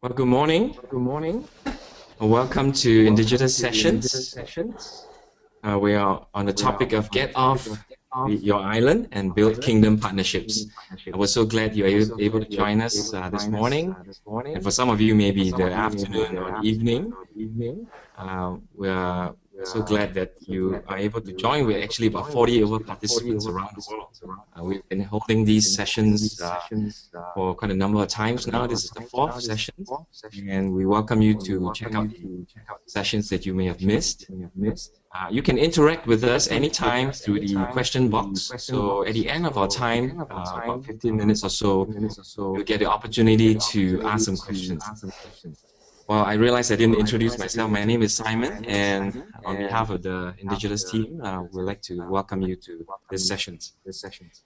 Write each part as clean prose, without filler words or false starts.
Well, good morning. Good morning. Welcome to Indigitous Indigitous Sessions. Sessions. We are on the We are topic of on the get topic off of get off your island and build island kingdom and build partnerships. kingdom We're partnerships. so glad you're We're so able glad to you're join us able to this join us morning. this And morning. for some of you, And for maybe some the of you, maybe afternoon the or the afternoon evening. or the evening. We're so We're glad that so you glad are that able to you join. are We're able to actually about join. We're 40 over actually about 40 participants over around the world. participants around the We've world. been holding We've these been holding sessions these sessions for quite a number of quite times a now. number This of is the times fourth now. This is the session, fourth session, and we welcome you and we to check welcome out you the to check out the sessions that you may have sessions that missed. you may have missed. You can interact with us Interact with anytime us through the anytime question through the box. question So at box. the end of our So at the time, end of our about time, 15 minutes or so, 15 minutes or you'll so, get the you'll get opportunity the to ask opportunity some to questions. ask some questions. Well, I realized I didn't Well, I introduce realized I myself. didn't My name is introduce myself. Simon, My name is and Simon, on and behalf of the on behalf of Indigitous the team, we'd Indigitous like team, to we'd welcome like you to to welcome this you to sessions. this sessions.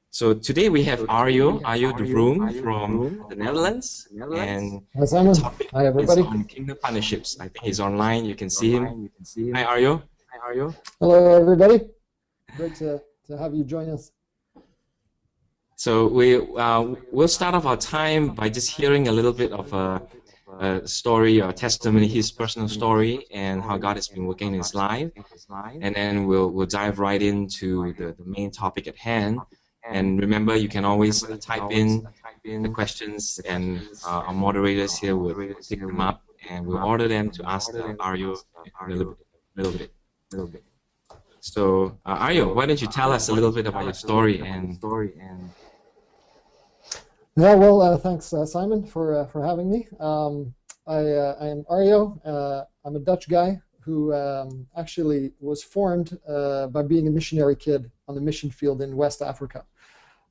So today we have So today we have Arjo de Vroome Arjo de from Vroome the from Netherlands, the Netherlands. and Hi, the Simon. topic Hi, is everybody. on kingdom partnerships. I think he's online. You can He's see him. online. You can see Hi, him. Arjo. Hi, Arjo. Hello, everybody. Great to have you join us. So we'll start off our time by just hearing a little bit of a story or testimony, his personal story, and how God has been working in his life. And then we'll dive right into the main topic at hand. And remember, you can always type in the questions, and our moderators here will pick them up, and we'll order them to ask Aryo in a little bit. So Aryo, why don't you tell us a little bit about your story and Yeah, well, thanks, Simon, for having me. I am Arjo. I'm a Dutch guy who actually was formed by being a missionary kid on the mission field in West Africa.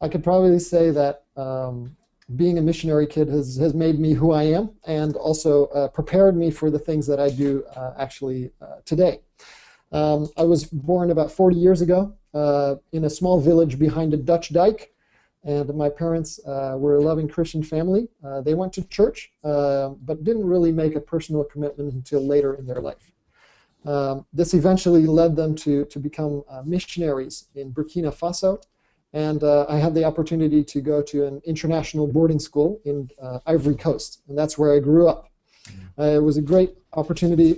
I could probably say that being a missionary kid has made me who I am, and also prepared me for the things that I do actually today. I was born about 40 years ago in a small village behind a Dutch dike. And my parents were a loving Christian family. They went to church, but didn't really make a personal commitment until later in their life. This eventually led them to become missionaries in Burkina Faso. And I had the opportunity to go to an international boarding school in Ivory Coast. And that's where I grew up. It was a great opportunity.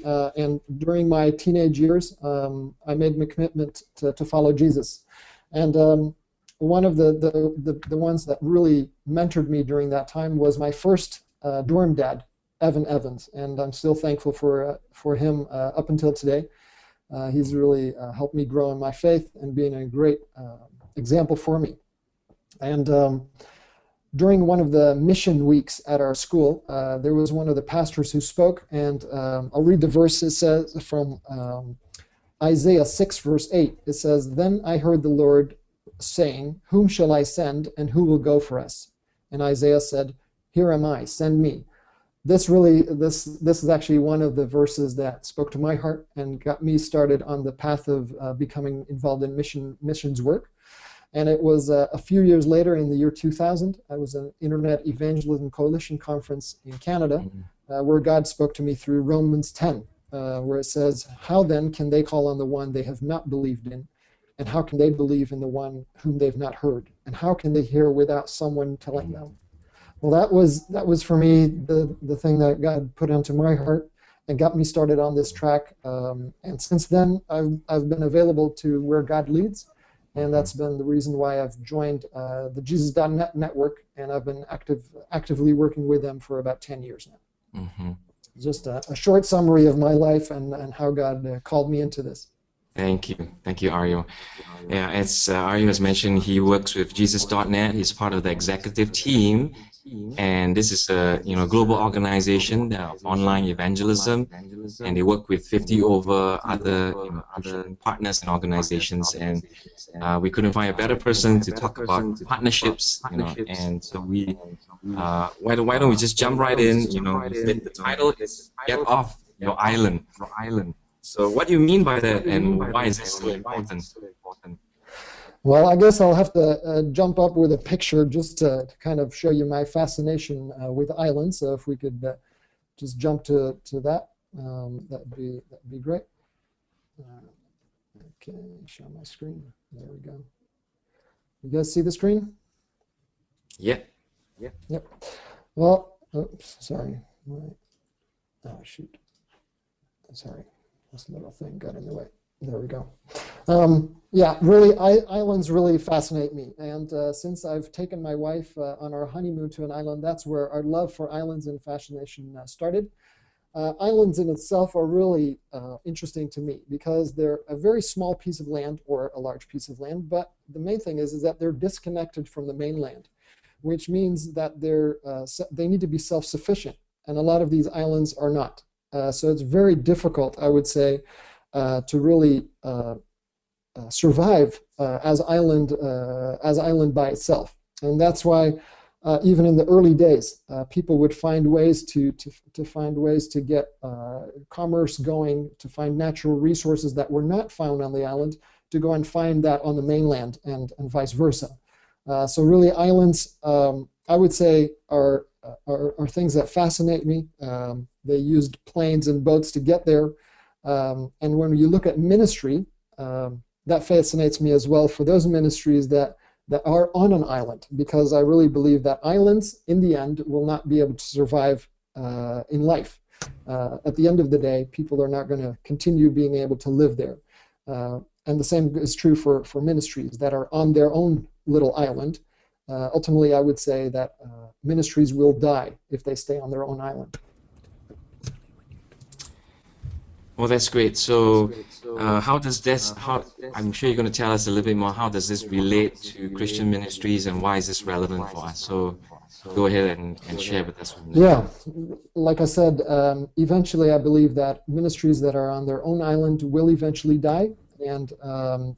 And during my teenage years, I made my commitment to follow Jesus. And one of the ones that really mentored me during that time was my first dorm dad, Evan Evans, and I'm still thankful for him up until today. He's really helped me grow in my faith and being a great example for me. And during one of the mission weeks at our school, there was one of the pastors who spoke, and I'll read the verse. It says from Isaiah 6, verse 8. It says, "Then I heard the Lord saying, whom shall I send, and who will go for us? And Isaiah said, here am I, send me." This is actually one of the verses that spoke to my heart and got me started on the path of becoming involved in missions work. And it was a few years later, in the year 2000, I was at an Internet Evangelism Coalition conference in Canada, where God spoke to me through Romans 10, where it says, how then can they call on the one they have not believed in? And how can they believe in the one whom they've not heard? And how can they hear without someone telling them? Well, that was for me the thing that God put onto my heart and got me started on this track. And since then, I've been available to where God leads, and that's been the reason why I've joined the Jesus.net network, and I've been actively working with them for about 10 years now. Mm-hmm. Just a short summary of my life and how God called me into this. Thank you, Aryo. Yeah, as Aryo has mentioned, he works with Jesus.net. He's part of the executive team, and this is a global organization of online evangelism, and they work with 50 over other Christian partners and organizations. And we couldn't find a better person to talk about partnerships, And so why don't we just jump right in? The title is "Get Off Your Island." So what do you mean by that, and why is this so important? Well, I guess I'll have to jump up with a picture just to kind of show you my fascination with islands. So if we could just jump to that, that'd be great. Okay, show my screen. There we go. You guys see the screen? Yeah. Yep. Well, Oops, sorry. Oh, shoot. Sorry, this little thing got in the way. There we go. Yeah, really, islands really fascinate me. And since I've taken my wife on our honeymoon to an island, that's where our love for islands and fascination started. Islands in itself are really interesting to me because they're a very small piece of land or a large piece of land, but the main thing is that they're disconnected from the mainland, which means that they need to be self-sufficient, and a lot of these islands are not. So it's very difficult, I would say, to really survive as island by itself. And that's why even in the early days, people would find ways to get commerce going, to find natural resources that were not found on the island, to go and find that on the mainland, and vice versa. So really, islands, I would say, are things that fascinate me. They used planes and boats to get there. And when you look at ministry, that fascinates me as well for those ministries that are on an island, because I really believe that islands, in the end, will not be able to survive in life. At the end of the day, people are not going to continue being able to live there. And the same is true for ministries that are on their own little island. Ultimately, I would say that ministries will die if they stay on their own island. Well, that's great. So, how does this, I'm sure you're going to tell us a little bit more, how does this relate to Christian ministries and why is this relevant for us? So, go ahead and share with us. Yeah, like I said, eventually I believe that ministries that are on their own island will eventually die. And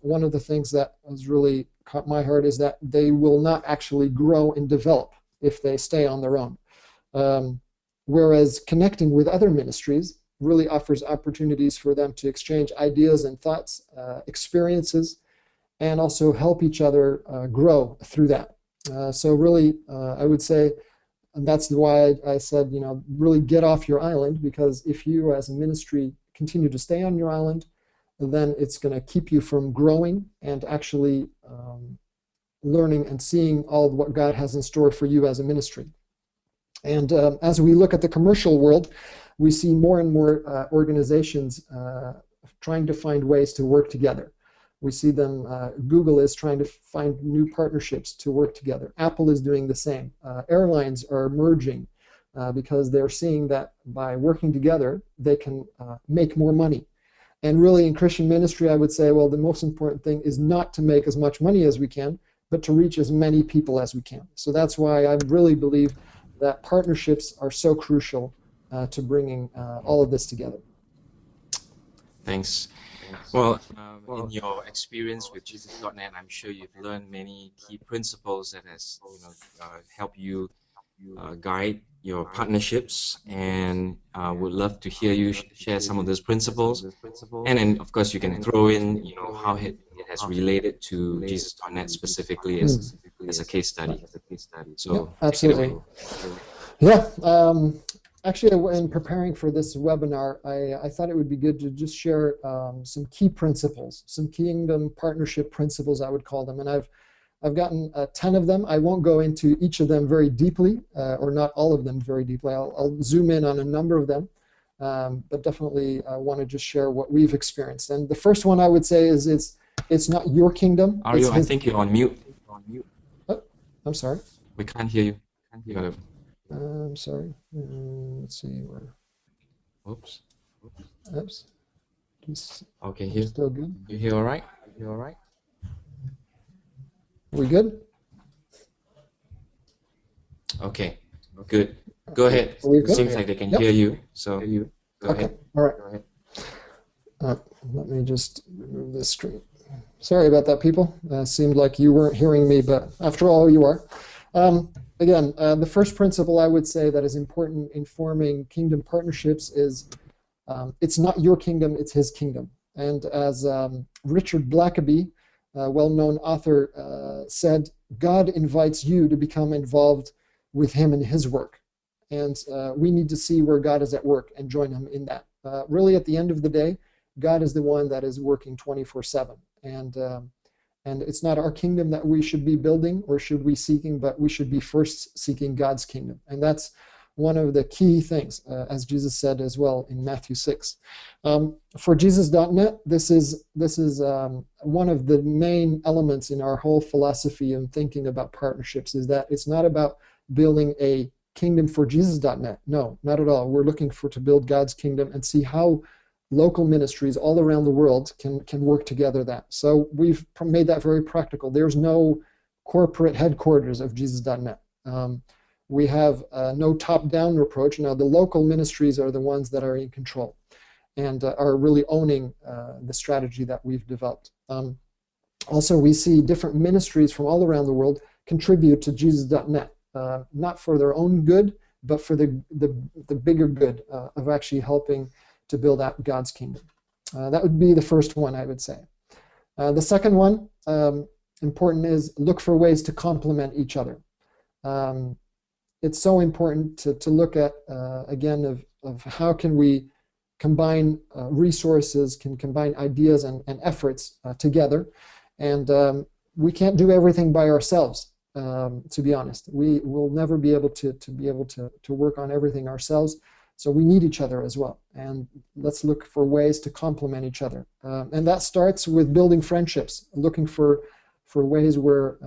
one of the things that has really caught my heart is that they will not actually grow and develop if they stay on their own. Whereas connecting with other ministries really offers opportunities for them to exchange ideas and thoughts, experiences, and also help each other grow through that. So really, I would say, and that's why I said, really get off your island, because if you as a ministry continue to stay on your island, then it's going to keep you from growing and actually learning and seeing all what God has in store for you as a ministry. And as we look at the commercial world, we see more and more organizations trying to find ways to work together. We see them, Google is trying to find new partnerships to work together. Apple is doing the same. Airlines are merging because they're seeing that by working together, they can make more money. And really in Christian ministry, I would say, well, the most important thing is not to make as much money as we can, but to reach as many people as we can. So that's why I really believe that partnerships are so crucial to bringing all of this together. Thanks. Well, in your experience with Jesus.net, I'm sure you've learned many key principles that has helped you guide your partnerships, and would love to hear you share some of those principles. And then, of course, you can throw in, how it has related to Jesus.net specifically as a case study. So, yeah, absolutely. Yeah. Actually, in preparing for this webinar, I thought it would be good to just share some key principles, some kingdom partnership principles, I would call them. And I've gotten 10 of them. I won't go into each of them very deeply, or not all of them very deeply. I'll zoom in on a number of them, but definitely I want to just share what we've experienced. And the first one I would say is it's not your kingdom. Arjo, I think you're on mute. Oh, I'm sorry. We can't hear you. You gotta... I'm sorry. Let's see where. Oops. Oops. Okay, here. Still good. You hear all right? You all right? We good? Okay, good. Go ahead. It seems like they can hear you, so go ahead. All right. Go ahead. Let me just remove this screen. Sorry about that, people. Seemed like you weren't hearing me, but after all, you are. Again, the first principle I would say that is important in forming kingdom partnerships is it's not your kingdom, it's his kingdom. And as Richard Blackaby, a well-known author, said, God invites you to become involved with him in his work. And we need to see where God is at work and join him in that. Really, at the end of the day, God is the one that is working 24/7. And it's not our kingdom that we should be building or should be seeking, but we should be first seeking God's kingdom. And that's one of the key things, as Jesus said as well in Matthew 6. For Jesus.net, this is one of the main elements in our whole philosophy and thinking about partnerships, is that it's not about building a kingdom for Jesus.net. No, not at all. We're looking to build God's kingdom and see how local ministries all around the world can work together that. So we've made that very practical. There's no corporate headquarters of Jesus.net. We have no top-down approach. Now, the local ministries are the ones that are in control and are really owning the strategy that we've developed. Also, we see different ministries from all around the world contribute to Jesus.net, not for their own good, but for the bigger good of actually helping to build out God's kingdom. That would be the first one, I would say. The second one, important, is look for ways to complement each other. It's so important to look at, again, of how can we combine resources, can combine ideas and efforts together. And we can't do everything by ourselves, to be honest. We will never be able to work on everything ourselves. So we need each other as well. And let's look for ways to complement each other. And that starts with building friendships, looking for ways where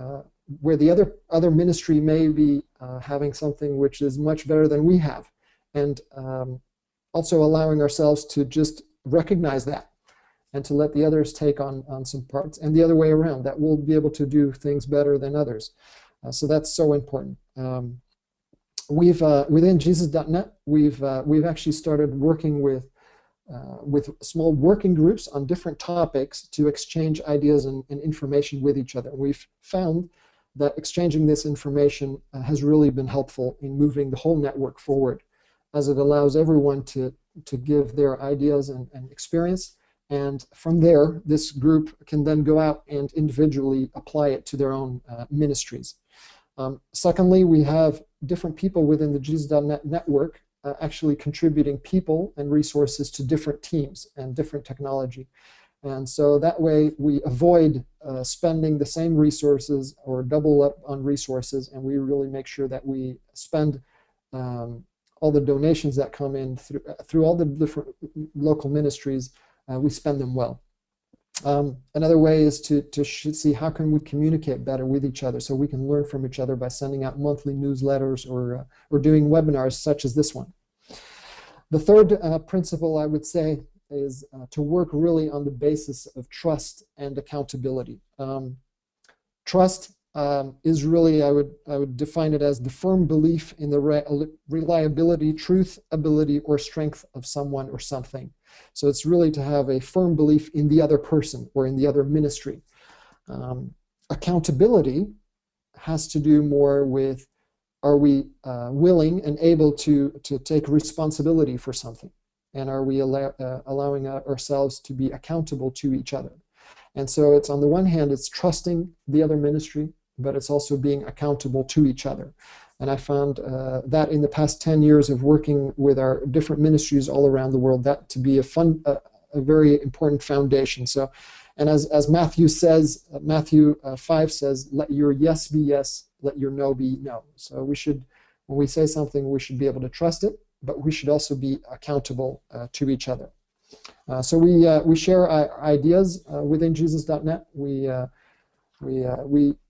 the other ministry may be having something which is much better than we have. And also allowing ourselves to just recognize that and to let the others take on some parts, and the other way around, that we'll be able to do things better than others. So that's so important. We've within Jesus.net, we've actually started working with small working groups on different topics to exchange ideas and information with each other. We've found that exchanging this information has really been helpful in moving the whole network forward, as it allows everyone to give their ideas and experience, and from there, this group can then go out and individually apply it to their own ministries. Secondly, we have different people within the Jesus.net network actually contributing people and resources to different teams and different technology. And so that way we avoid spending the same resources or double up on resources, and we really make sure that we spend all the donations that come in through all the different local ministries, we spend them well. Another way is to see how can we communicate better with each other, so we can learn from each other by sending out monthly newsletters or doing webinars such as this one. The third principle, I would say, is to work really on the basis of trust and accountability. Trust is really, I would define it as the firm belief in the reliability, truth, ability, or strength of someone or something. So it's really to have a firm belief in the other person or in the other ministry. Accountability has to do more with, are we willing and able to take responsibility for something? And are we allowing ourselves to be accountable to each other? And so it's, on the one hand, it's trusting the other ministry, but it's also being accountable to each other. And I found that in the past 10 years of working with our different ministries all around the world, that to be a very important foundation. So, and as Matthew says, Matthew 5 says, let your yes be yes, let your no be no. So we should, when we say something, we should be able to trust it, but we should also be accountable to each other. So we share our ideas within Jesus.net. We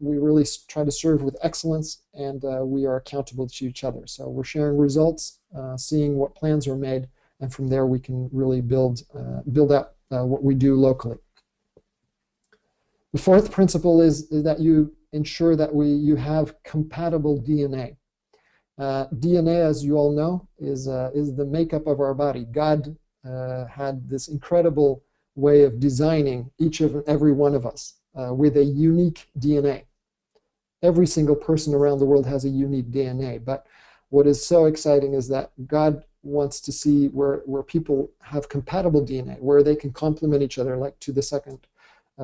really try to serve with excellence, and we are accountable to each other. So we're sharing results, seeing what plans are made, and from there we can really build out what we do locally. The fourth principle is that you ensure that you have compatible DNA. DNA, as you all know, is the makeup of our body. God had this incredible way of designing each and every one of us with a unique DNA. Every single person around the world has a unique DNA, but what is so exciting is that God wants to see where people have compatible DNA, where they can complement each other, like to the second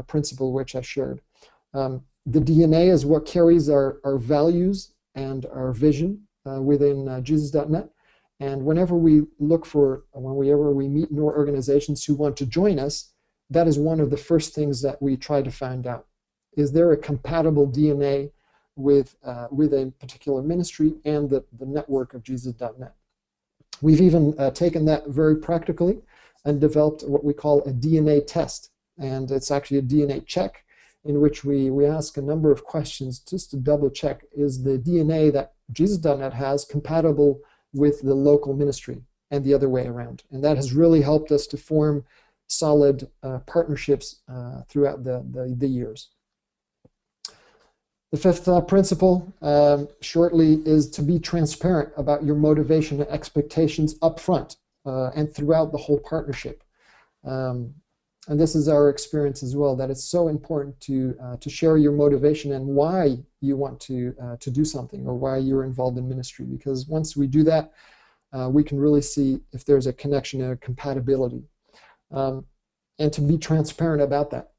principle which I shared. The DNA is what carries our values and our vision within Jesus.net. And whenever we meet new organizations who want to join us, that is one of the first things that we try to find out. Is there a compatible DNA with a particular ministry and the network of Jesus.net. We've even taken that very practically and developed what we call a DNA test. And it's actually a DNA check in which we ask a number of questions just to double check, is the DNA that Jesus.net has compatible with the local ministry and the other way around. And that has really helped us to form solid partnerships throughout the years. The fifth principle, shortly, is to be transparent about your motivation and expectations up front and throughout the whole partnership. And this is our experience as well, that it's so important to share your motivation and why you want to do something or why you're involved in ministry. Because once we do that, we can really see if there's a connection and a compatibility. And to be transparent about that.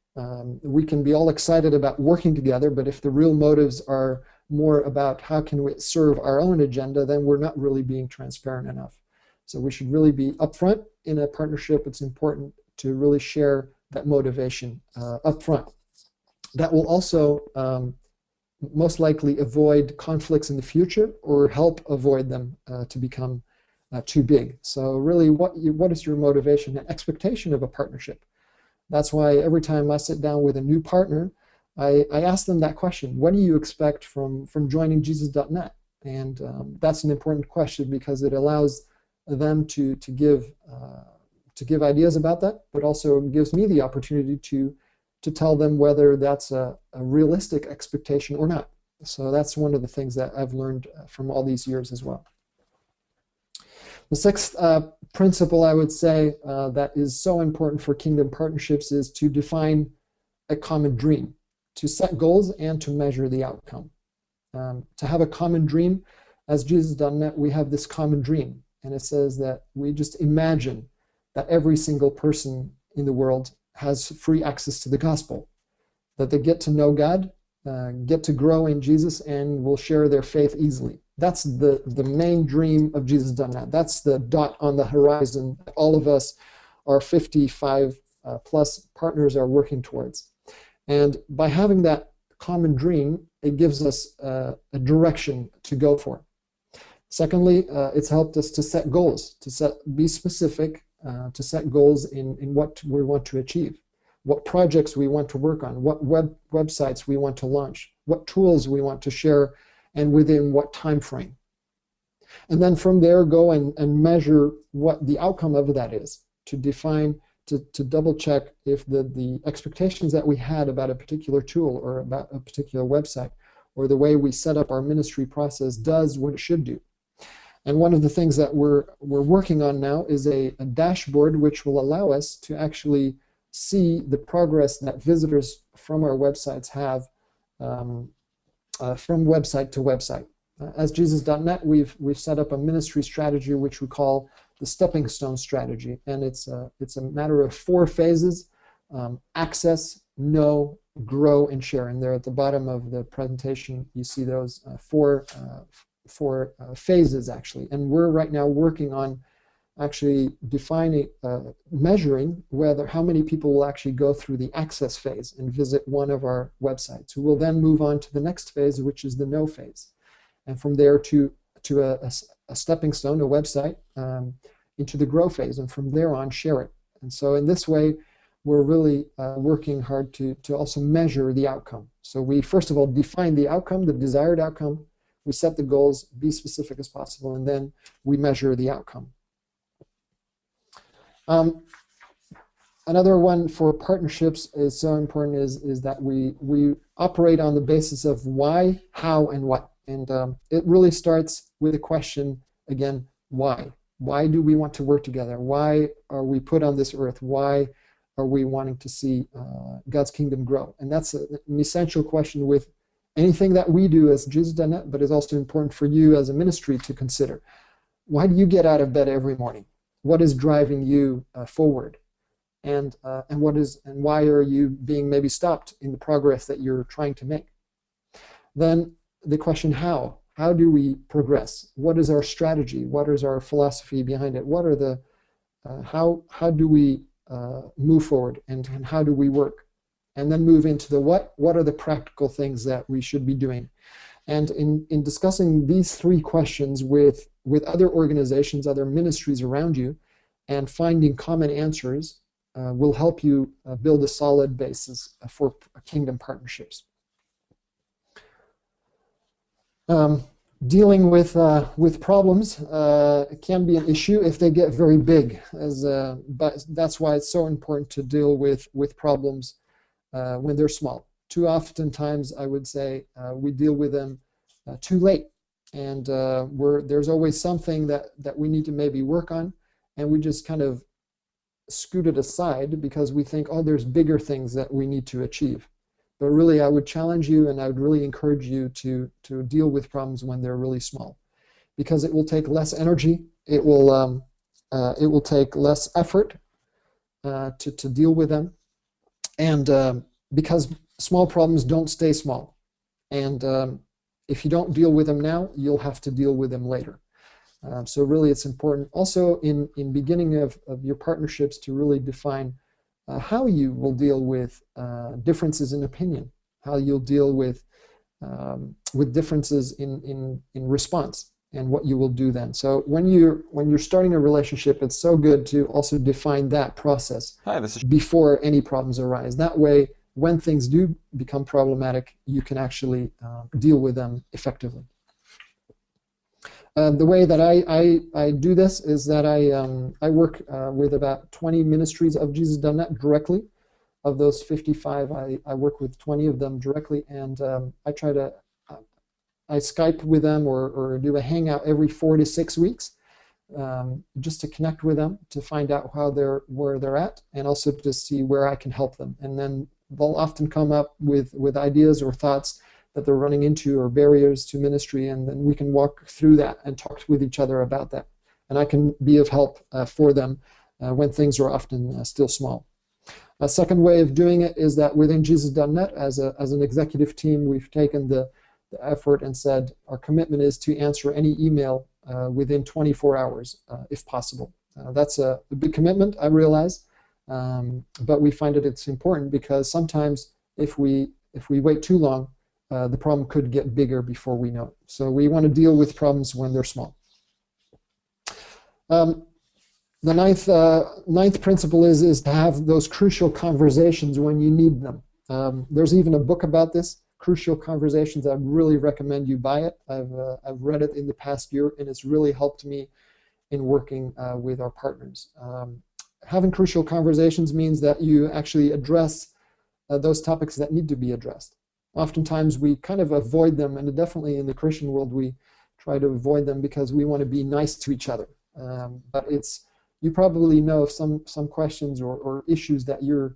We can be all excited about working together, but if the real motives are more about how can we serve our own agenda, then we're not really being transparent enough. So we should really be upfront in a partnership. It's important to really share that motivation upfront. That will also most likely avoid conflicts in the future or help avoid them to become too big. So really, what is your motivation and expectation of a partnership? That's why every time I sit down with a new partner, I ask them that question: what do you expect from joining Jesus.net? And that's an important question because it allows them to give ideas about that, but also gives me the opportunity to tell them whether that's a realistic expectation or not. So that's one of the things that I've learned from all these years as well. The sixth principle, I would say, that is so important for kingdom partnerships is to define a common dream, to set goals and to measure the outcome. To have a common dream, as Jesus.net, we have this common dream, and it says that we just imagine that every single person in the world has free access to the gospel, that they get to know God, get to grow in Jesus, and will share their faith easily. That's the main dream of Jesus.net. That's the dot on the horizon that all of us, our 55 plus partners, are working towards. And by having that common dream, it gives us a direction to go for. Secondly, it's helped us to set goals, be specific, to set goals in what we want to achieve, what projects we want to work on, what websites we want to launch, what tools we want to share, and within what time frame. And then from there, go and measure what the outcome of that is, to define, to double check if the expectations that we had about a particular tool or about a particular website or the way we set up our ministry process does what it should do. And one of the things that we're working on now is a dashboard which will allow us to actually see the progress that visitors from our websites have from website to website. As Jesus.net, we've set up a ministry strategy which we call the stepping stone strategy, and it's a matter of 4 phases: access, know, grow, and share. And there at the bottom of the presentation, you see those four phases actually. And we're right now working on actually defining, measuring how many people will actually go through the access phase and visit one of our websites, who will then move on to the next phase, which is the know phase. And from there to a stepping stone, a website, into the grow phase, and from there on share it. And so in this way, we're really working hard to also measure the outcome. So we first of all define the outcome, the desired outcome, we set the goals, be specific as possible, and then we measure the outcome. Another one for partnerships is so important is that we operate on the basis of why, how, and what. And it really starts with a question, again, why? Why do we want to work together? Why are we put on this earth? Why are we wanting to see God's kingdom grow? And that's an essential question with anything that we do as Jesus.net, but it's also important for you as a ministry to consider. Why do you get out of bed every morning? What is driving you forward? And why are you being maybe stopped in the progress that you're trying to make? Then the question, how? How do we progress? What is our strategy? What is our philosophy behind it? What are the how do we move forward, and how do we work? And then move into the what. What are the practical things that we should be doing? And in discussing these three questions with other organizations, other ministries around you, and finding common answers will help you build a solid basis for kingdom partnerships. Dealing with problems can be an issue if they get very big, but that's why it's so important to deal with problems when they're small. Too oftentimes, I would say, we deal with them too late, and there's always something that we need to maybe work on, and we just kind of scoot it aside because we think, oh, there's bigger things that we need to achieve. But really, I would challenge you, and I would really encourage you to deal with problems when they're really small, because it will take less energy, it will take less effort to deal with them, and because small problems don't stay small, and if you don't deal with them now, you'll have to deal with them later. So really, it's important also in beginning of your partnerships to really define how you will deal with differences in opinion, how you'll deal with differences in response, and what you will do then. So when you're starting a relationship, it's so good to also define that process before any problems arise. That way, when things do become problematic, you can actually deal with them effectively. The way that I do this is that I work with about 20 ministries of Jesus.net directly. Of those 55, I work with 20 of them directly, and I try to I Skype with them or do a hangout every 4 to 6 weeks, just to connect with them, to find out where they're at, and also to see where I can help them. And then they'll often come up with ideas or thoughts that they're running into or barriers to ministry, and then we can walk through that and talk with each other about that. And I can be of help for them when things are often still small. A second way of doing it is that within Jesus.net, as an executive team, we've taken the effort and said our commitment is to answer any email within 24 hours, if possible. That's a big commitment, I realize, but we find that it's important because sometimes if we wait too long, the problem could get bigger before we know it. So we want to deal with problems when they're small. The ninth principle is to have those crucial conversations when you need them. There's even a book about this, Crucial Conversations. I'd really recommend you buy it. I've read it in the past year, and it's really helped me in working with our partners. Having crucial conversations means that you actually address those topics that need to be addressed. Oftentimes we kind of avoid them, and definitely in the Christian world we try to avoid them because we want to be nice to each other. But you probably know of some questions or issues that you're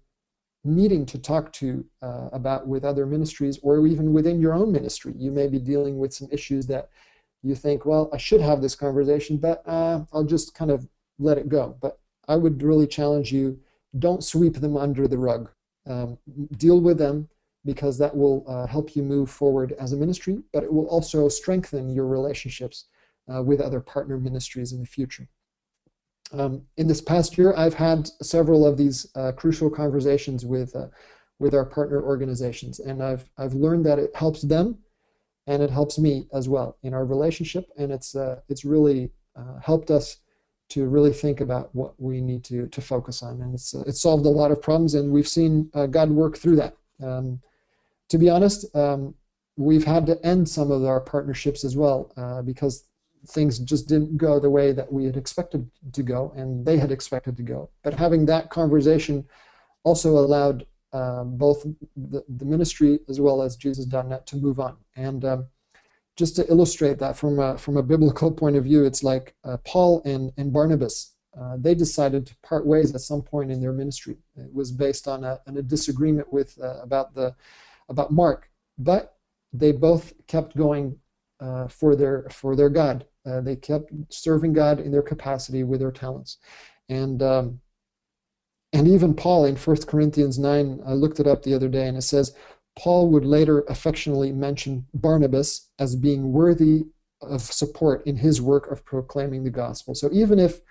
needing to talk to about with other ministries, or even within your own ministry. You may be dealing with some issues that you think, well, I should have this conversation, but I'll just kind of let it go. But I would really challenge you, don't sweep them under the rug. Deal with them, because that will help you move forward as a ministry, but it will also strengthen your relationships with other partner ministries in the future. In this past year, I've had several of these crucial conversations with our partner organizations, and I've learned that it helps them, and it helps me as well in our relationship, and it's really helped us to really think about what we need to focus on, and it's solved a lot of problems, and we've seen God work through that. To be honest, we've had to end some of our partnerships as well because things just didn't go the way that we had expected to go and they had expected to go. But having that conversation also allowed both the ministry as well as Jesus.net to move on. And just to illustrate that from a biblical point of view, it's like Paul and Barnabas. They decided to part ways at some point in their ministry. It was based on a disagreement about Mark, but they both kept going for their God. They kept serving God in their capacity with their talents, and even Paul in 1 Corinthians 9, I looked it up the other day, and it says Paul would later affectionately mention Barnabas as being worthy of support in his work of proclaiming the gospel. So even if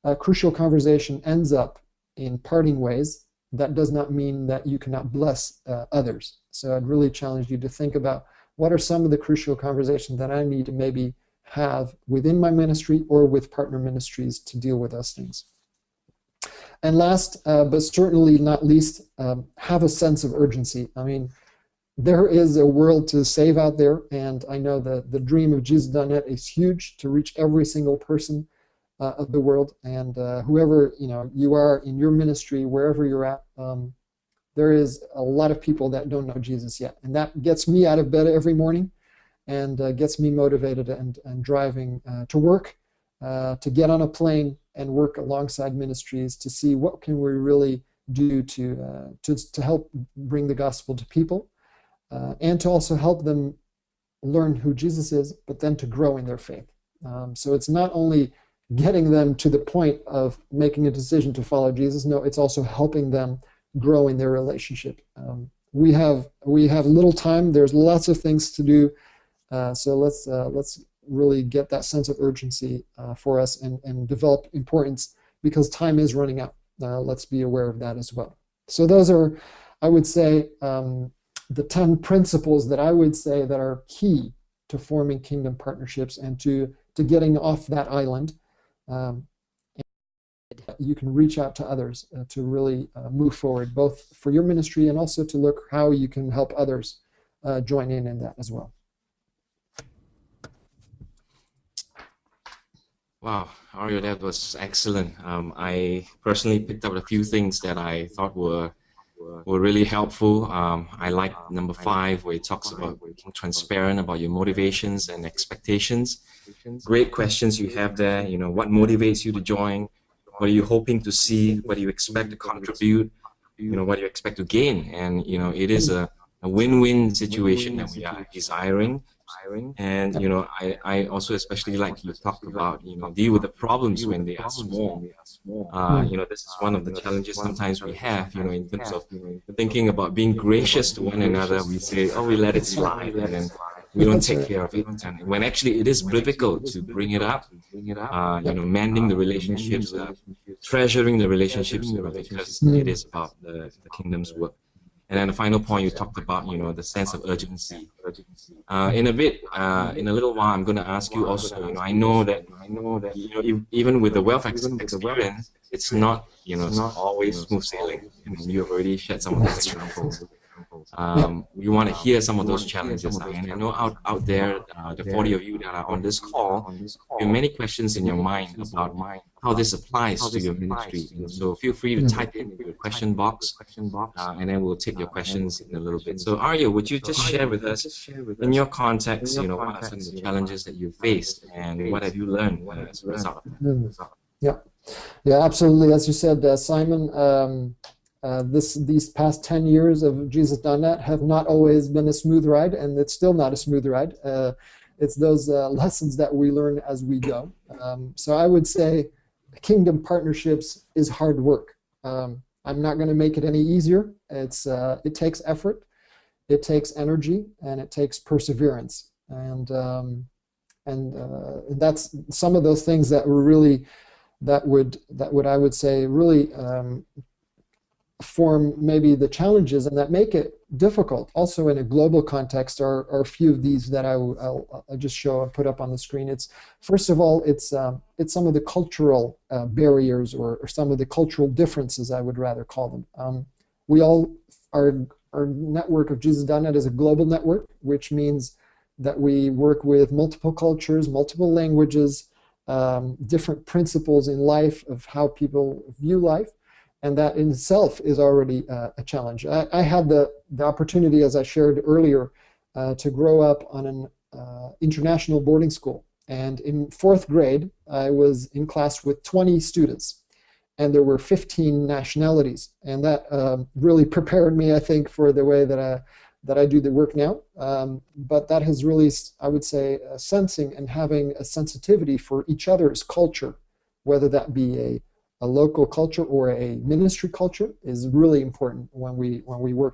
a crucial conversation ends up in parting ways, that does not mean that you cannot bless others. So I'd really challenge you to think about what are some of the crucial conversations that I need to maybe have within my ministry or with partner ministries to deal with those things. And last, but certainly not least, have a sense of urgency. I mean, there is a world to save out there, and I know that the dream of Jesus.net is huge, to reach every single person of the world, and whoever you are in your ministry, wherever you're at, there is a lot of people that don't know Jesus yet, and that gets me out of bed every morning, and gets me motivated and driving to work, to get on a plane and work alongside ministries to see what can we really do to help bring the gospel to people, and to also help them learn who Jesus is, but then to grow in their faith. So it's not only getting them to the point of making a decision to follow Jesus. No, it's also helping them grow in their relationship. We have little time. There's lots of things to do. So let's really get that sense of urgency for us and develop importance, because time is running out. Let's be aware of that as well. So those are, I would say, the 10 principles that I would say that are key to forming kingdom partnerships and to getting off that island. You can reach out to others to really move forward, both for your ministry and also to look how you can help others join in that as well. Wow, Arjo, that was excellent. I personally picked up a few things that I thought were really helpful. I like number 5, where it talks about being transparent about your motivations and expectations. Great questions you have there. What motivates you to join? What are you hoping to see? What do you expect to contribute? What do you expect to gain? And it is a win-win situation that we are desiring. And I also especially like you talked about deal with the problems when they are small. This is one of the challenges sometimes we have, in terms of thinking about being gracious to one another. We say, oh, we let it slide, and then we don't take care of it. And when actually it is biblical to bring it up, mending the relationships, treasuring the relationships, because it is about the kingdom's work. And then the final point you talked about, the sense of urgency. In a little while, I'm going to ask you also. I know that even with the wealth experience, it's not always smooth sailing. You have already shared some of those examples. We want to hear some of those challenges. And I know out there, the 40 of you that are on this call, you have many questions in your mind about how this applies to your ministry. So feel free to type in your question box, and then we'll take your questions in a little bit. So Arjo, would you just share with us, in your context, what are some of the challenges that you faced, and what have you learned as a result of that? Yeah, absolutely. As you said, Simon, these past 10 years of Jesus.net have not always been a smooth ride, and it's still not a smooth ride. It's those lessons that we learn as we go. So I would say kingdom partnerships is hard work. I'm not going to make it any easier. It takes effort, it takes energy, and it takes perseverance. And that's some of those things that were really that would I would say really form maybe the challenges and that make it difficult. Also in a global context are a few of these that I'll just put up on the screen. It's first of all, it's some of the cultural barriers or some of the cultural differences, I would rather call them. Our network of Jesus.net is a global network, which means that we work with multiple cultures, multiple languages, different principles in life of how people view life. And that in itself is already a challenge. I had the opportunity, as I shared earlier, to grow up on an international boarding school. And in 4th grade, I was in class with 20 students, and there were 15 nationalities. And that really prepared me, I think, for the way that I do the work now. But that has really, I would say, sensing and having a sensitivity for each other's culture, whether that be a local culture or a ministry culture, is really important when we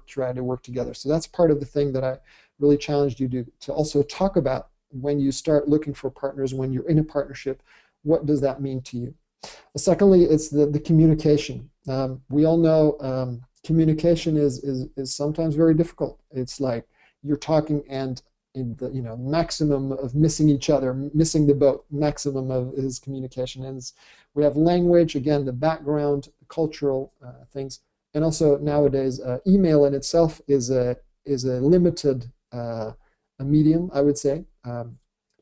try to work together. So that's part of the thing that I really challenged you to also talk about when you start looking for partners, when you're in a partnership. What does that mean to you? Secondly, it's the communication. We all know communication is sometimes very difficult. It's like you're talking and in the maximum of missing each other, missing the boat, maximum of his communication. And we have language, again, the background, cultural things, and also nowadays email in itself is a limited a medium, I would say.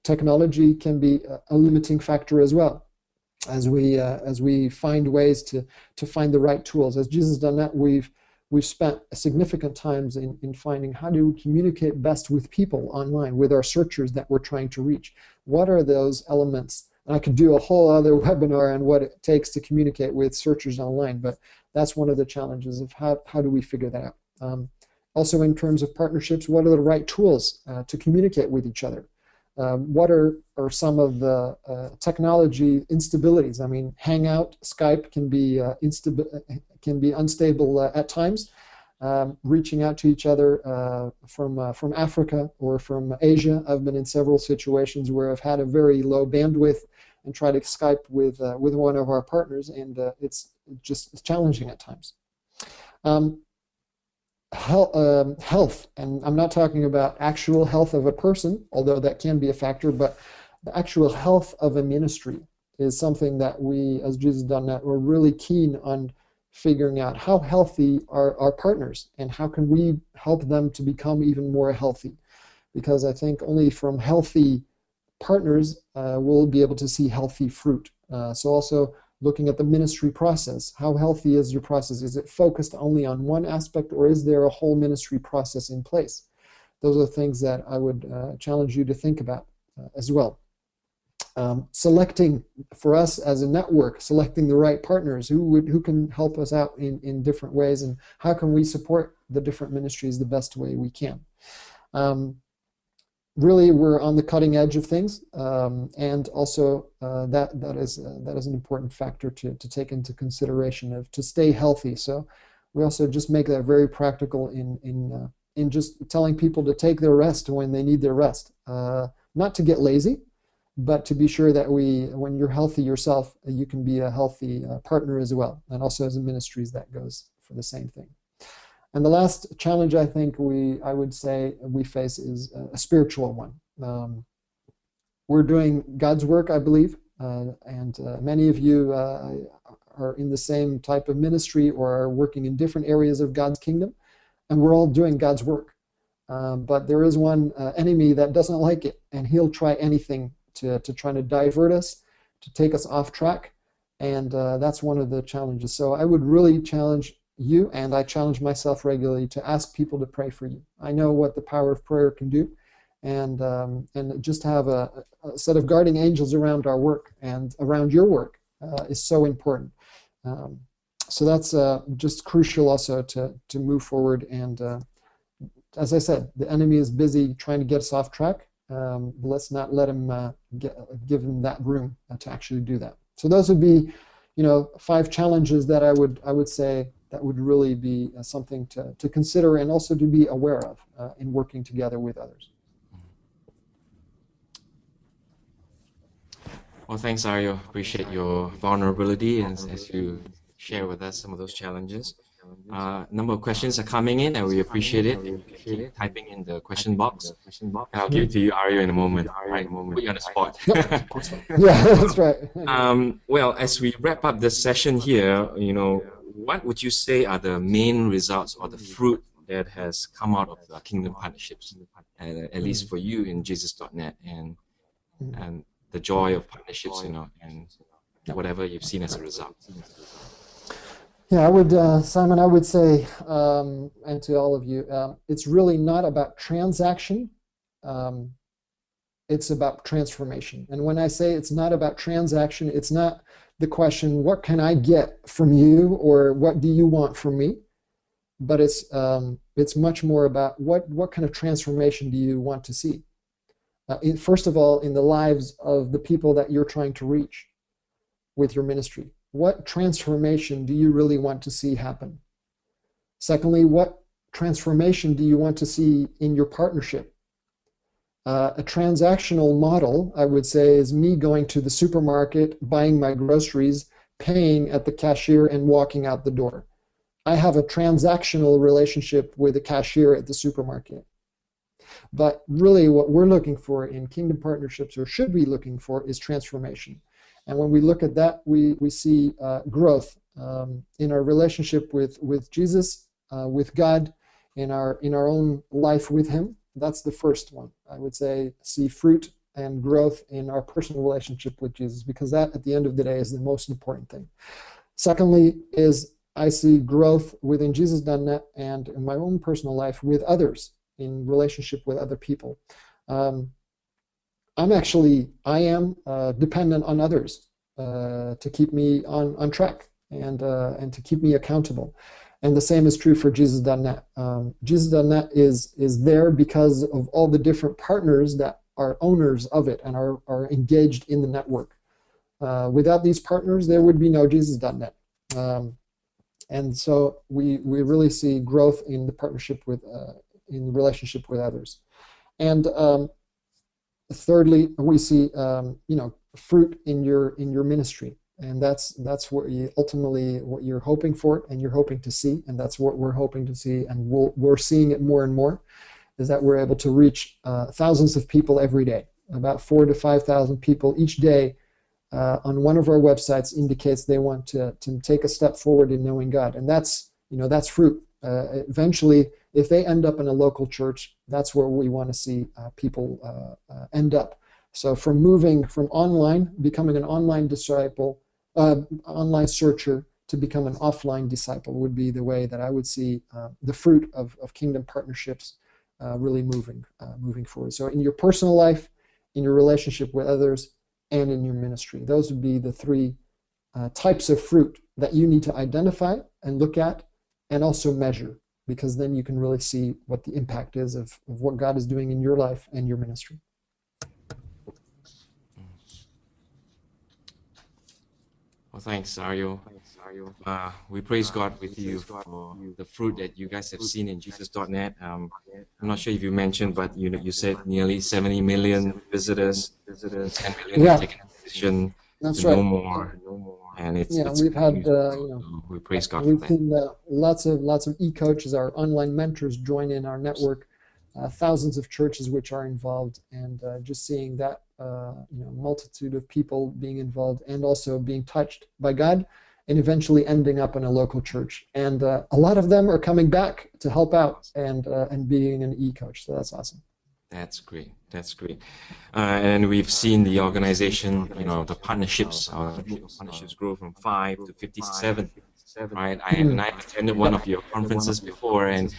Technology can be a limiting factor as well, as we find ways to find the right tools. As Jesus done that, we've spent significant times in finding how do we communicate best with people online, with our searchers that we're trying to reach. What are those elements? And I could do a whole other webinar on what it takes to communicate with searchers online, but that's one of the challenges of how do we figure that out. Also, in terms of partnerships, what are the right tools to communicate with each other? What are some of the technology instabilities? I mean, Hangout, Skype can be unstable at times. Reaching out to each other from Africa or from Asia, I've been in several situations where I've had a very low bandwidth and tried to Skype with one of our partners, and it's just challenging at times. Health, and I'm not talking about actual health of a person, although that can be a factor, but the actual health of a ministry is something that we, as Jesus Done That, we're really keen on figuring out how healthy are our partners and how can we help them to become even more healthy. Because I think only from healthy partners we'll be able to see healthy fruit. So also looking at the ministry process. How healthy is your process? Is it focused only on one aspect, or is there a whole ministry process in place? Those are things that I would challenge you to think about as well. Selecting, for us as a network, selecting the right partners who can help us out in different ways, and how can we support the different ministries the best way we can. Really, we're on the cutting edge of things, and also that is an important factor to take into consideration to stay healthy. So we also just make that very practical in just telling people to take their rest when they need their rest, not to get lazy, but to be sure that when you're healthy yourself, you can be a healthy partner as well, and also as a ministries that goes for the same thing. And the last challenge I think I would say we face is a spiritual one. We're doing God's work, I believe, and many of you are in the same type of ministry or are working in different areas of God's kingdom, and we're all doing God's work. But there is one enemy that doesn't like it, and he'll try anything to try to divert us, to take us off track, and that's one of the challenges. So I would really challenge you, and I challenge myself regularly, to ask people to pray for you. I know what the power of prayer can do, and just have a set of guarding angels around our work and around your work is so important. So that's just crucial also to move forward. And as I said, the enemy is busy trying to get us off track. Let's not let him give him that room to actually do that. So those would be, 5 challenges that I would say that would really be something to consider and also to be aware of in working together with others. Well, thanks, Arjo. Appreciate your vulnerability as you share with us some of those challenges. Number of questions are coming in, and we appreciate it. You can keep typing in the question box. I'll give it to you, Arjo, in a moment. Put you on the spot. Yeah, that's right. Well, as we wrap up this session here, what would you say are the main results or the fruit that has come out of the Kingdom Partnerships, at least for you in Jesus.net, and the joy of partnerships, and whatever you've seen as a result? Yeah, I would, Simon, I would say, and to all of you, it's really not about transaction, it's about transformation. And when I say it's not about transaction, it's not the question, what can I get from you, or what do you want from me? But it's much more about what kind of transformation do you want to see? First of all, in the lives of the people that you're trying to reach with your ministry. What transformation do you really want to see happen? Secondly, what transformation do you want to see in your partnership? A transactional model, I would say, is me going to the supermarket, buying my groceries, paying at the cashier, and walking out the door. I have a transactional relationship with the cashier at the supermarket. But really what we're looking for in kingdom partnerships, or should be looking for, is transformation. And when we look at that, we see growth in our relationship with Jesus, with God, in our own life with Him. That's the first one. I would say see fruit and growth in our personal relationship with Jesus, because that, at the end of the day, is the most important thing. Secondly is I see growth within Jesus.net and in my own personal life with others, in relationship with other people. I am dependent on others to keep me on track and to keep me accountable. And the same is true for Jesus.net. Jesus.net is there because of all the different partners that are owners of it and are engaged in the network. Without these partners, there would be no Jesus.net. And so we really see growth in the partnership with, in the relationship with others. And thirdly, we see fruit in your ministry, and that's what you ultimately what you're hoping for and you're hoping to see, and that's what we're hoping to see, and we're seeing it more and more, is that we're able to reach thousands of people every day. About 4,000 to 5,000 people each day on one of our websites indicates they want to take a step forward in knowing God, and that's fruit. Eventually, if they end up in a local church, that's where we want to see people end up. So from moving from online, becoming an online disciple, online searcher, to become an offline disciple would be the way that I would see the fruit of kingdom partnerships really moving forward. So in your personal life, in your relationship with others, and in your ministry, those would be the three types of fruit that you need to identify and look at and also measure, because then you can really see what the impact is of what God is doing in your life and your ministry. Well, thanks, Arjo. We praise God with you for the fruit that you guys have seen in Jesus.net. I'm not sure if you mentioned, but you said nearly 70 million visitors, 10 million have taken a decision to know more. And it's we've had we praise God we've for that. seen lots of e-coaches, our online mentors, join in our network. Thousands of churches which are involved, and just seeing that multitude of people being involved and also being touched by God, and eventually ending up in a local church. And a lot of them are coming back to help out and being an e-coach. So that's awesome. That's great. That's great. And we've seen the organization, the partnerships, partnerships grow from 5 to 57. Right, I attended one of your conferences before, and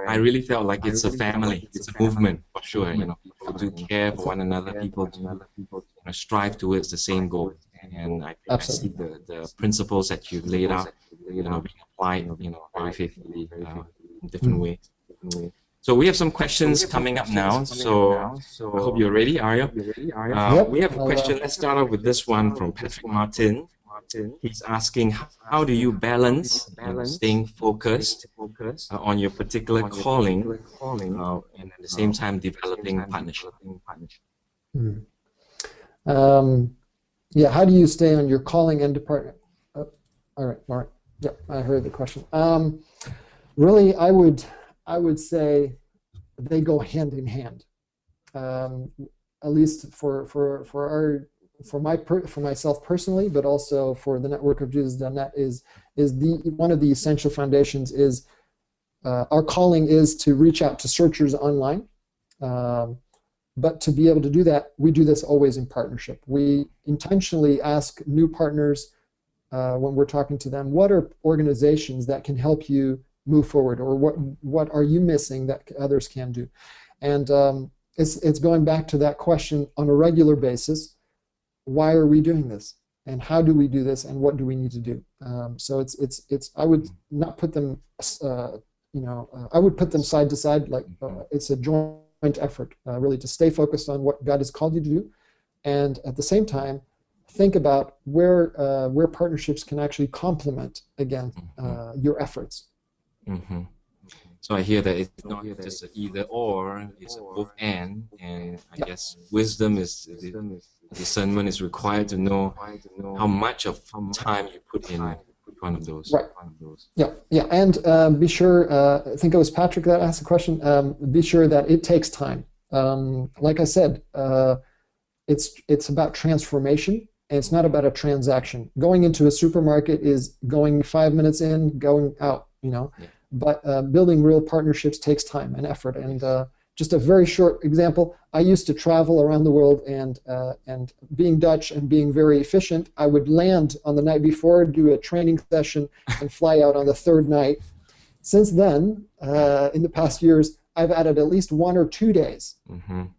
I really felt like it's a family, it's a movement for sure. People do care for one another, people do strive towards the same goal, and I see the principles that you've laid out, being applied, very faithfully in different ways. So we have some questions coming up now. So I hope you're ready, Arjo. We have a question. Let's start off with this one from Patrick Martin. He's asking, how do you balance staying focused on your particular calling and at the same time developing partnership? How do you stay on your calling and department? All right. Yeah, I heard the question. Really, I would say they go hand in hand. At least for myself personally, but also for the network of Jesus.net, is one of the essential foundations is our calling is to reach out to searchers online. But to be able to do that, we do this always in partnership. We intentionally ask new partners when we're talking to them, what are organizations that can help you move forward, or what are you missing that others can do? And it's going back to that question on a regular basis. Why are we doing this, and how do we do this, and what do we need to do? So it's I would not put them I would put them side to side, like it's a joint effort, really, to stay focused on what God has called you to do, and at the same time think about where partnerships can actually complement again your efforts. Mm-hmm. So I hear that it's not just an either or, it's a both and I guess wisdom is discernment is required to know how much of time you put in one of those. Right. Yeah, yeah, and be sure. I think it was Patrick that asked the question. Be sure that it takes time. Like I said, it's about transformation, and it's not about a transaction. Going into a supermarket is going 5 minutes in, going out. Yeah. But building real partnerships takes time and effort. And just a very short example, I used to travel around the world, and being Dutch and being very efficient, I would land on the night before, do a training session, and fly out on the third night. Since then, in the past years, I've added at least 1 or 2 days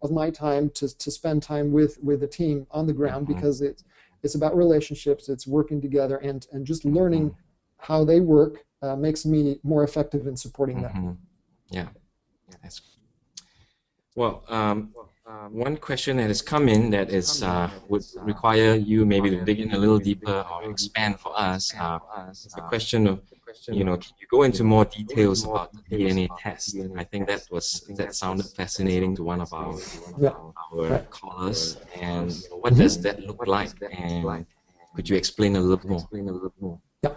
of my time to spend time with the team on the ground, because it's about relationships, it's working together, and just learning how they work makes me more effective in supporting them. Yeah, that's well. One question that has come in that is would require you maybe to dig in a little deeper or expand for us. It's the question of, can you go into more details about the DNA test? I think that sounded fascinating to one of our callers. And what does that look like? And could you explain a little more? Yeah.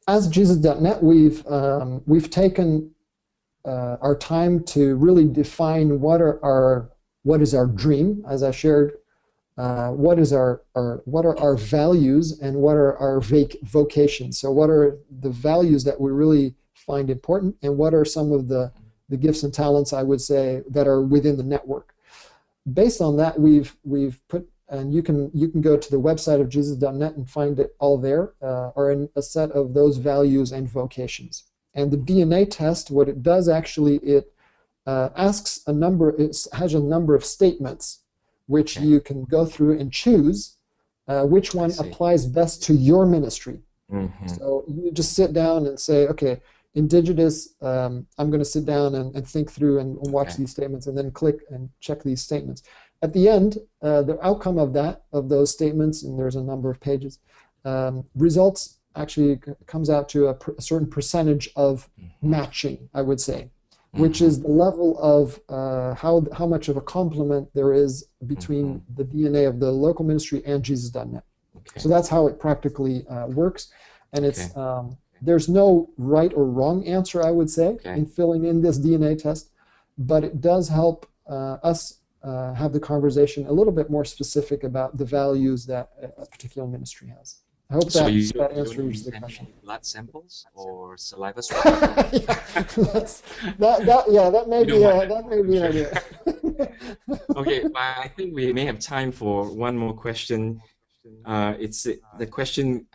As Jesus.net, we've taken our time to really define what is our dream, as I shared. What are our values, and what are our vocations? So what are the values that we really find important, and what are some of the gifts and talents, I would say, that are within the network? Based on that, we've put, and you can go to the website of Jesus.net and find it all there, or in a set of those values and vocations. And the DNA test, what it does actually, it asks it has a number of statements which you can go through and choose which one applies best to your ministry. So you just sit down and say, okay, Indigitous, I'm going to sit down and think through and watch these statements, and then click and check these statements. At the end, the outcome of those statements, and there's a number of pages, results actually comes out to a certain percentage of matching, I would say, which is the level of how much of a complement there is between the DNA of the local ministry and Jesus.net. So that's how it practically works, and it's there's no right or wrong answer, I would say, in filling in this DNA test, but it does help us have the conversation a little bit more specific about the values that a particular ministry has. I hope that answers the question. Blood samples or saliva swabs? that may be an idea. Okay, I think we may have time for one more question. The question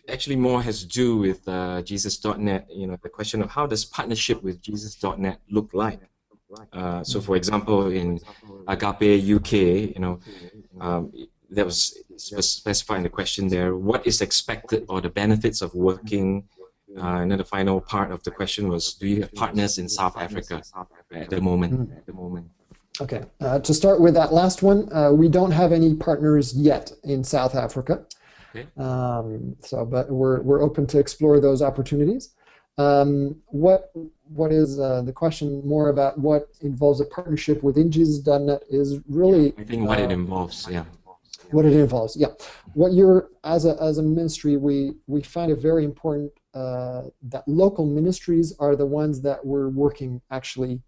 actually more has to do with Jesus.net. The question of how does partnership with Jesus.net look like? So, for example, in Agape UK, that was specified in the question there. What is expected, or the benefits of working? And then the final part of the question was, do you have partners in South Africa at the moment? Okay. To start with that last one, we don't have any partners yet in South Africa. Okay. But we're open to explore those opportunities. What is the question more about what involves a partnership within Jesus.net is really... I think what it involves, What it involves, What you're, as a ministry, we find it very important that local ministries are the ones that we're working actually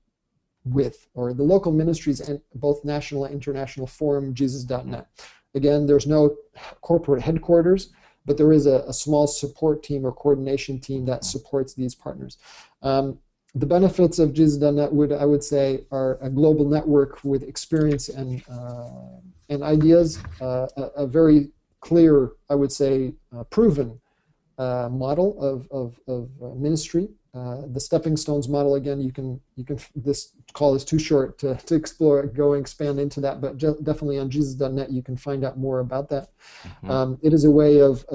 with, or the local ministries, and both national and international forum Jesus.net. Again, there's no corporate headquarters, but there is a small support team or coordination team that supports these partners. The benefits of Jesus.net I would say, are a global network with experience and ideas, a very clear, I would say, proven model of ministry. The stepping stones model, again, you can this call is too short to explore, expand into that, but definitely on Jesus.net you can find out more about that. It is a way of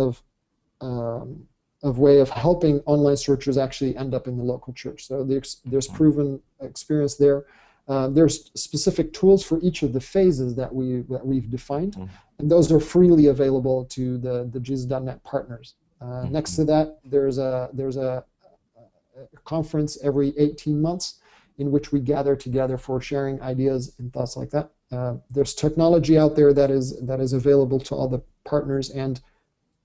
helping online searchers actually end up in the local church. So there's proven experience there. There's specific tools for each of the phases that we've defined, and those are freely available to the Jesus.net partners. Next to that, there's a conference every 18 months in which we gather together for sharing ideas and thoughts like that. There's technology out there that is available to all the partners, and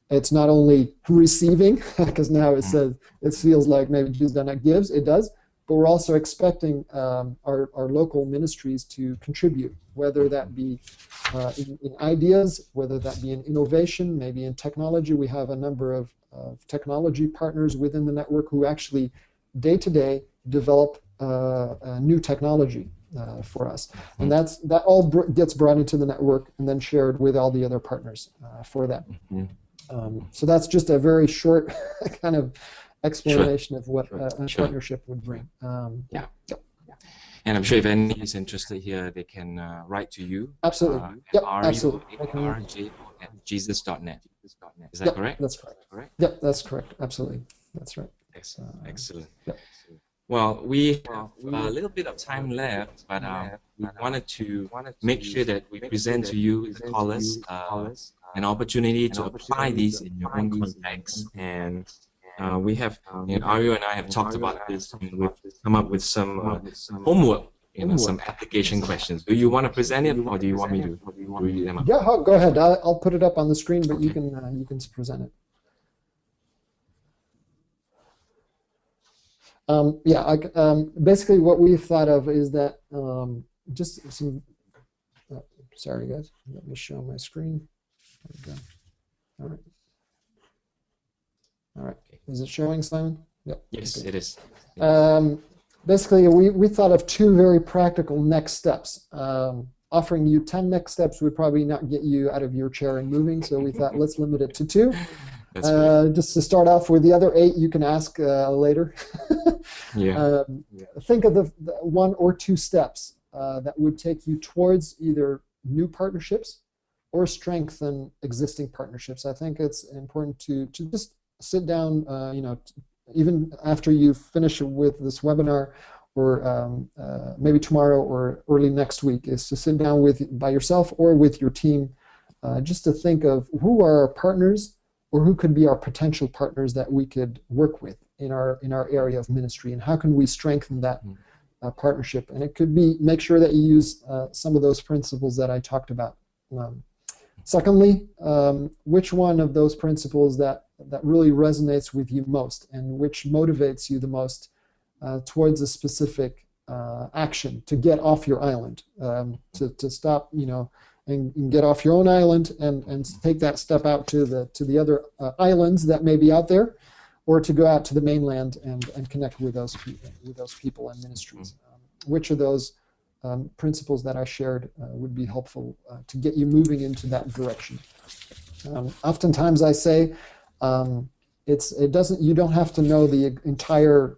it's not only receiving, because now it says it feels like maybe Jesus.net gives, it does, but we're also expecting our local ministries to contribute, whether that be in ideas, whether that be in innovation, maybe in technology. We have a number of technology partners within the network who actually day to day develop new technology for us, and that all gets brought into the network and then shared with all the other partners for that. So that's just a very short kind of explanation of what a partnership would bring. Yeah. And I'm sure if anyone is interested here, they can write to you. Absolutely. Absolutely. rjo@jesus.net. Is that correct? That's correct. Yep, that's correct. Absolutely. That's right. Excellent. Yep. Well, we have a little bit of time left, but we wanted to make sure that we present to you, the callers, an opportunity to apply these in your own context. And we have, Arjo and I have talked about this, and we've come up with some homework, some application questions. Do you want to present it, or do you want me to read them up? Yeah, go ahead. I'll put it up on the screen, but you can present it. Basically what we've thought of is that just some. Sorry, guys. Let me show my screen. There we go. All right. Is it showing, Simon? Yep. Yes, okay. It is. Basically, we thought of two very practical next steps. Offering you 10 next steps would probably not get you out of your chair and moving, so we thought let's limit it to 2. Just to start off with, the other 8 you can ask later. Think of the 1 or 2 steps that would take you towards either new partnerships or strengthen existing partnerships. I think it's important to just sit down, even after you finish with this webinar, or maybe tomorrow or early next week, is to sit down by yourself or with your team, just to think of who are our partners, or who could be our potential partners that we could work with in our area of ministry, and how can we strengthen that partnership. And it could be, make sure that you use some of those principles that I talked about. Secondly, which one of those principles that really resonates with you most, and which motivates you the most towards a specific action to get off your island, to stop, and get off your own island and take that step out to the other islands that may be out there, or to go out to the mainland and connect with those people and ministries. Which of those principles that I shared would be helpful to get you moving into that direction? Oftentimes I say you don't have to know the entire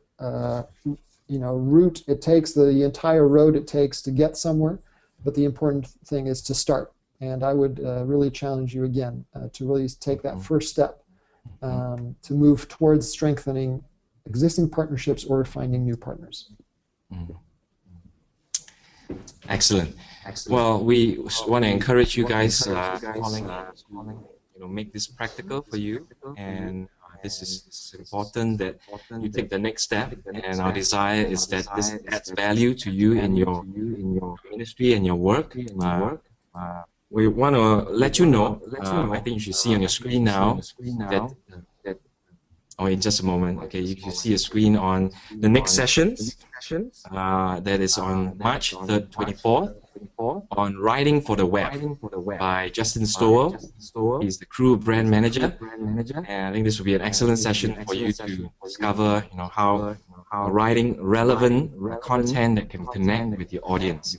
route it takes, the entire road it takes to get somewhere, but the important thing is to start. And I would really challenge you again to really take that first step to move towards strengthening existing partnerships or finding new partners. Excellent. Well, we want to encourage you guys, make this practical for you, and this is important that you take the next step. And our desire is that this adds value to you in your ministry and your work. We want to let you know. I think you should see on your screen now that. In just a moment. Okay, you can see a screen on the next sessions. That is on March 3rd, 24th, on Writing for the Web by Justin Stowell. He's the crew brand manager, and I think this will be an excellent session for you to discover, how writing relevant content that can connect with your audience.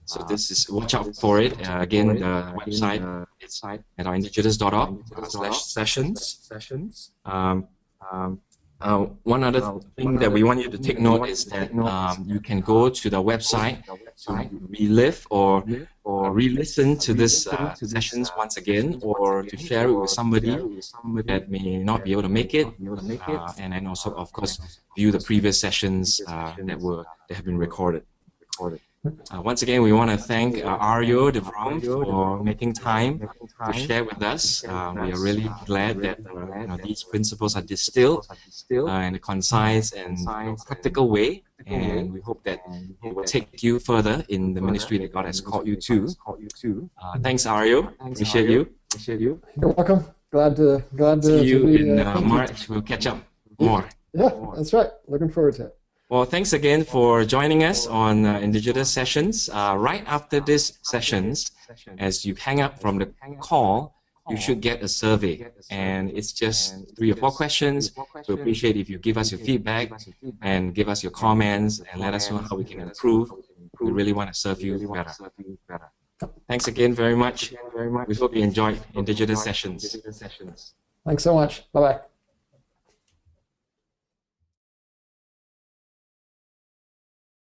So this is, watch out for it. Again, the website is at our indigitous.org/sessions. One other thing that we want you to take note is that you can go to the website to relive or re-listen to this sessions once again, or to share it with somebody that may not be able to make it, and then also, of course, view the previous sessions that have been recorded. Once again, we want to thank Arjo de Vroome for making time to share with us. We are really glad that these principles are distilled in a concise and practical way, and we hope that it will take you further in the ministry that God has called you to. Thanks, Arjo. Appreciate you. You're welcome. glad See to you be in acquainted. March. We'll catch up more. Yeah, that's right. Looking forward to it. Well, thanks again for joining us on Indigitous Sessions. Right after this sessions, as you hang up from the call, you should get a survey. And it's just 3 or 4 questions. We appreciate if you give us your feedback and give us your comments and let us know how we can improve. We really want to serve you better. Thanks again very much. We hope you enjoyed Indigitous Sessions. Thanks so much. Bye-bye.